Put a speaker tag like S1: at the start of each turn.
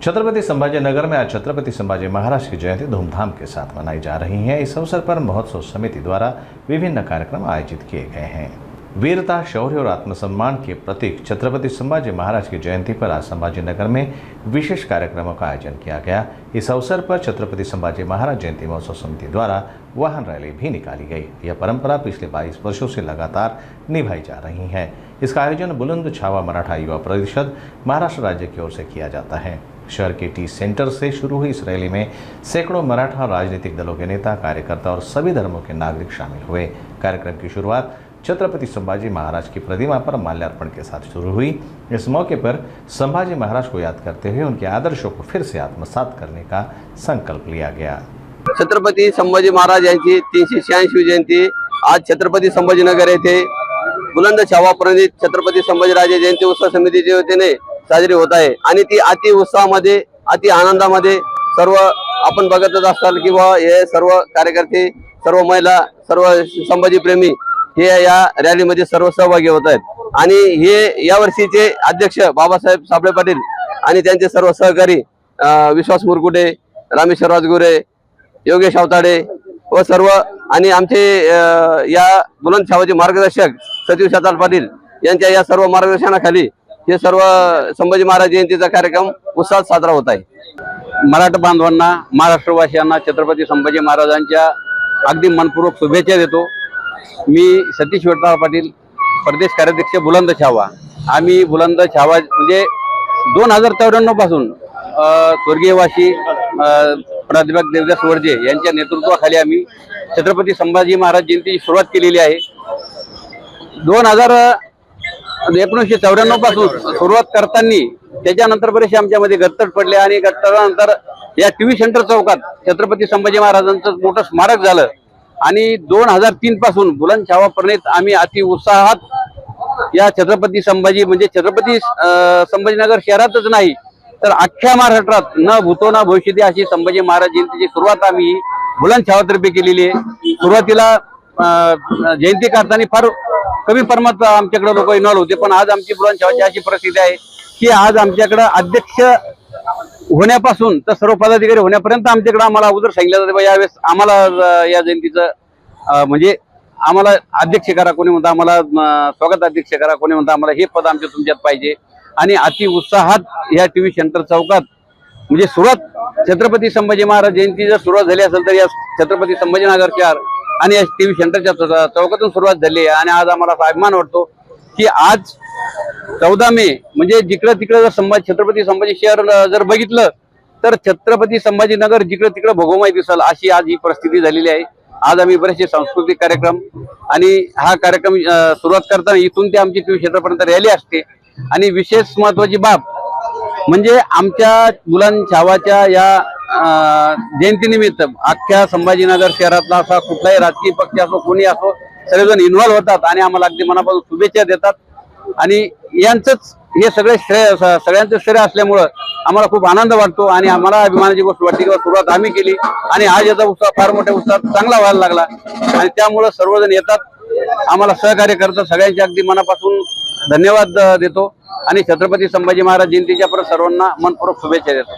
S1: छत्रपति संभाजीनगर में आज छत्रपति संभाजी महाराज की जयंती धूमधाम के साथ मनाई जा रही है। इस अवसर पर महोत्सव समिति द्वारा विभिन्न कार्यक्रम आयोजित किए गए हैं। वीरता, शौर्य और आत्मसम्मान के प्रतीक छत्रपति संभाजी महाराज की जयंती पर आज संभाजीनगर में विशेष कार्यक्रमों का आयोजन किया गया। इस अवसर पर छत्रपति संभाजी महाराज जयंती महोत्सव समिति द्वारा वाहन रैली भी निकाली गई। यह परंपरा पिछले 22 वर्षों से लगातार निभाई जा रही है। इसका आयोजन बुलंदछावा मराठा युवा परिषद महाराष्ट्र राज्य की ओर से किया जाता है। शहर के टी सेंटर से शुरू हुई इस रैली में सैकड़ों मराठा राजनीतिक दलों के नेता, कार्यकर्ता और सभी धर्मों के नागरिक शामिल हुए। कार्यक्रम की शुरुआत छत्रपति संभाजी महाराज की प्रतिमा पर माल्यार्पण के साथ शुरू हुई। इस मौके पर संभाजी महाराज को याद करते हुए उनके आदर्शों को फिर से आत्मसात करने का संकल्प लिया गया।
S2: छत्रपति संभाजी महाराज यांची 386वी जयंती आज छत्रपति संभाजीनगर येथे बुलंदछावा प्रणित छत्रपती संभाजीराजे जयंती उत्सव समितीच्या वतीने साजरी होत आहे आणि ती अति उत्साहामध्ये, अति आनंदामध्ये सर्व आपण बघतच असाल की हे सर्व कार्यकर्ते, सर्व महिला, सर्व संभाजी प्रेमी हे या रॅलीमध्ये सर्व सहभागी होत आहेत। आणि हे या वर्षीचे अध्यक्ष बाबासाहेब साबळे पाटील आणि त्यांचे सर्व सहकारी विश्वास मुरकुटे, रामेश्वर राजगुरे, योगेश अवताडे व सर्व आणि आमचे या बुलंदछावाचे मार्गदर्शक सचिव शताल पाटील यांच्या या सर्व मार्गदर्शनाखाली हे सर्व संभाजी महाराज जयंतीचा कार्यक्रम उत्साहात साजरा होत आहे।
S3: मराठा बांधवांना, महाराष्ट्रवासियांना छत्रपती संभाजी महाराजांच्या अगदी मनपूर्वक शुभेच्छा देतो। मी सतीश विठ्ठल पाटील, प्रदेश कार्याध्यक्ष बुलंदछावा। आम्ही बुलंदछावा म्हणजे 2094 पासून स्वर्गीयवासी प्राध्यापक देवदास वरजे यांच्या नेतृत्वाखाली आम्ही छत्रपती संभाजी महाराज जयंतीची सुरुवात केलेली आहे। 1994 पासून सुरुवात करताना त्याच्यानंतर बरेचसे आमच्यामध्ये गत्तट पडले आणि गत्तटानंतर या टीव्ही सेंटर चौकात छत्रपती संभाजी महाराजांचं मोठं स्मारक झालं आणि 2003 पासून बुलंदछावा प्रणित आम्ही अति उत्साहात या छत्रपती संभाजी म्हणजे छत्रपती संभाजीनगर शहरातच नाही तर अख्ख्या महाराष्ट्रात न भूतो न भविष्यती अशी संभाजी महाराज जयंतीची सुरुवात आम्ही बुलंदछावातर्फे केलेली आहे। सुरुवातीला जयंती करताना फार कमी प्रमाणात आमच्याकडे लोक इन्व्हॉल्व होते, पण आज आमची बुलंदछावाची अशी परिस्थिती आहे की आज आमच्याकडे अध्यक्ष होण्यापासून तर सर्व पदाधिकारी होण्यापर्यंत आमच्याकडे आम्हाला अगोदर सांगितलं जातं यावेळेस आम्हाला या जयंतीचं म्हणजे आम्हाला अध्यक्ष करा, कोणी म्हणतं आम्हाला स्वागत अध्यक्ष करा, कोणी म्हणतं आम्हाला हे पद आमच्या तुमच्यात पाहिजे। आणि अति उत्साहात या टीव्ही सेंटर चौकात म्हणजे सुरुवात छत्रपती संभाजी महाराज जयंती जर सुरुवात झाली असेल तर या छत्रपती संभाजीनगर शहर आणि या टीव्ही सेंटरच्या चौकातून सुरुवात झाली आहे। आणि आज आम्हाला अभिमान वाटतो की आज 14 मे म्हणजे जिकडे तिकडे जर छत्रपती संभाजी शहर जर बघितलं तर छत्रपती संभाजीनगर जिकडे तिकडे भोगोमय दिसल अशी आज ही परिस्थिती झालेली आहे। आज आम्ही बरेचसे सांस्कृतिक कार्यक्रम आणि हा कार्यक्रम सुरुवात करताना इथून ते आमची टीव्ही क्षेत्रापर्यंत रॅली असते। आणि विशेष महत्वाची बाब म्हणजे आमच्या बुलंदछावाच्या या जयंतीनिमित्त अख्ख्या संभाजीनगर शहरातला असा कुठलाही राजकीय पक्ष असो, कोणी असो, सर्वजण इन्व्हॉल्व होतात आणि आम्हाला अगदी मनापासून शुभेच्छा देतात। आणि यांचंच हे सगळे श्रेय, सगळ्यांचं श्रेय असल्यामुळं आम्हाला खूप आनंद वाटतो आणि आम्हाला अभिमानाची गोष्ट वाटते की सुरुवात आम्ही केली आणि आज याचा उत्साह फार मोठ्या उत्साहात चांगला व्हायला लागला आणि त्यामुळं सर्वजण येतात, आम्हाला सहकार्य करतात। सगळ्यांच्या अगदी मनापासून धन्यवाद देतो आणि छत्रपती संभाजी महाराज जयंतीच्या परत सर्वांना मनपूर्वक शुभेच्छा देतो।